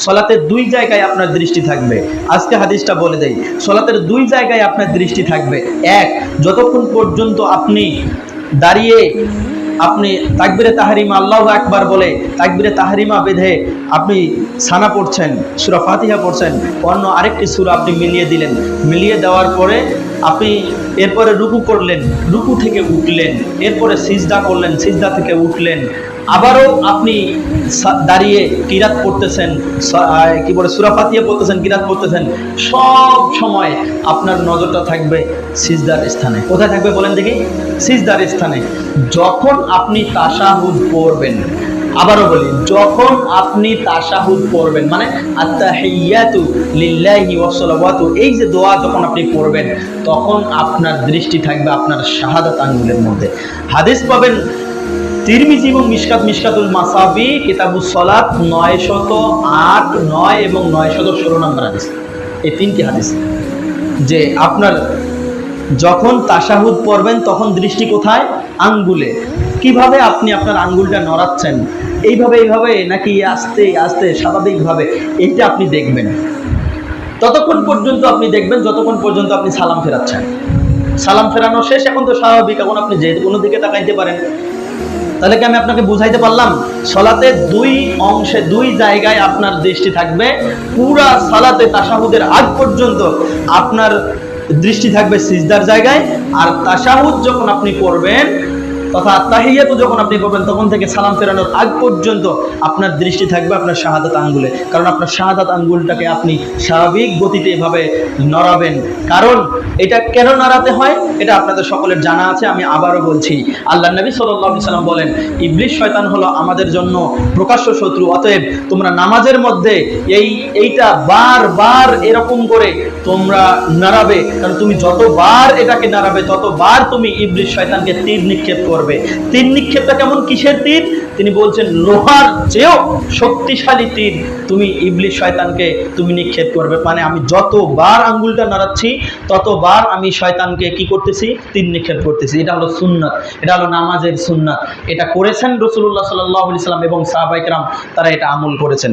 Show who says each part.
Speaker 1: সলাতের দুই জায়গায় আপনার দৃষ্টি থাকবে। আজকে হাদিসটা বলে দেই, সলাতের দুই জায়গায় আপনার দৃষ্টি থাকবে। এক, যতক্ষণ পর্যন্ত আপনি দাঁড়িয়ে আপনি তাকবীরে তাহরিমা আল্লাহু আকবার বলে তাকবীরে তাহরিমা বেঁধে আপনি সানা পড়ছেন, সূরা ফাতিহা পড়ছেন, অন্য আরেকটি সূরা আপনি মিলিয়ে দিলেন, মিলিয়ে দেওয়ার পরে আপনি এরপরে রুকু করলেন, রুকু থেকে উঠলেন, এরপরে সিজদা করলেন, সিজদা থেকে উঠলেন, আবারও আপনি দাঁড়িয়ে কিরাত পড়তেছেন, কি বলে সূরা ফাতিহা পড়তেছেন, কিরাত পড়তেছেন, সব সময় আপনার নজরটা থাকবে সিজদার স্থানে। কোথায় থাকবে বলেন দেখি? সিজদার স্থানে। যখন আপনি তাশাহুদ পড়বেন, আবারও বলি, যখন আপনি তাশাহুদ পড়বেন, মানে আত্তাহিয়াতু লিল্লাহি ওয়া সালাওয়াতু, এই যে দোয়া যখন আপনি পড়বেন, তখন আপনার দৃষ্টি থাকবে আপনার শাহাদাত আঙ্গুলের মধ্যে। হাদিস পাবেন তিরমিজি এবং মিশকাতুল মাসাবি কিতাবুস সালাত 908, 9 এবং 916 নম্বর হাদিস। এই তিনটি হাদিস যে আপনার যখন তাশাহুদ পড়বেন তখন দৃষ্টি কোথায়? আঙ্গুলে। কিভাবে আপনি আপনার আঙ্গুলটা নড়াচ্ছেন, এইভাবে এইভাবে নাকি আস্তে আস্তে স্বাভাবিকভাবে, এইটা আপনি দেখবেন। ততক্ষণ পর্যন্ত আপনি দেখবেন যতক্ষণ পর্যন্ত আপনি সালাম ফেরাচ্ছেন। সালাম ফেরানো শেষ, এখন তো স্বাভাবিক, এখন আপনি যে কোনো দিকে তাকাইতে পারেন। তাহলে কি আমি আপনাকে বুঝাইতে পারলাম? সালাতে দুই অংশে দুই জায়গায় আপনার দৃষ্টি থাকবে। পুরা সালাতে তাশাহুদের আগ পর্যন্ত আপনার দৃষ্টি থাকবে সিজদার জায়গায়, আর তাশাহুদ যখন আপনি পড়বেন তথা তাহিয়াতু যখন আপনি করবেন তখন থেকে সালাম ফেরানোর আগ পর্যন্ত আপনার দৃষ্টি থাকবে আপনার শাহাদাত আঙ্গুলে। কারণ আপনার শাহাদাত আঙ্গুলটাকে আপনি স্বাভাবিক গতিতে এভাবে নড়াবেন। কারণ এটা কেন নাড়াতে হয় এটা আপনাদের সকলের জানা আছে, আমি আবারও বলছি। আল্লাহ নবী সাল্লাল্লাহু আলাইহি সাল্লাম বলেন, ইবলিস শয়তান হলো আমাদের জন্য প্রকাশ্য শত্রু, অতএব তোমরা নামাজের মধ্যে এইটা বারবার এরকম করে তোমরা নাড়াবে। কারণ তুমি যতবার এটাকে নাড়াবে ততবার তুমি ইবলিস শয়তানকে তীর নিক্ষেপ করবে। তীর নিক্ষেপটা কেমন, কিসের তীর? তিনি বলছেন লোহার চেয়েও শক্তিশালী তীর তুমি ইবলিস শয়তানকে তুমি নিক্ষেপ করবে। মানে আমি যতবার আঙ্গুলটা নাড়াচ্ছি ততবার আমি শয়তানকে কি করতেছি? তীর নিক্ষেপ করতেছি। এটা হলো সুন্নাত, এটা হলো নামাজের সুন্নাত। এটা করেছেন রাসূলুল্লাহ সাল্লাল্লাহু আলাইহি ওয়াসাল্লাম এবং সাহাবায়ে কেরাম, তারা এটা আমল করেছেন।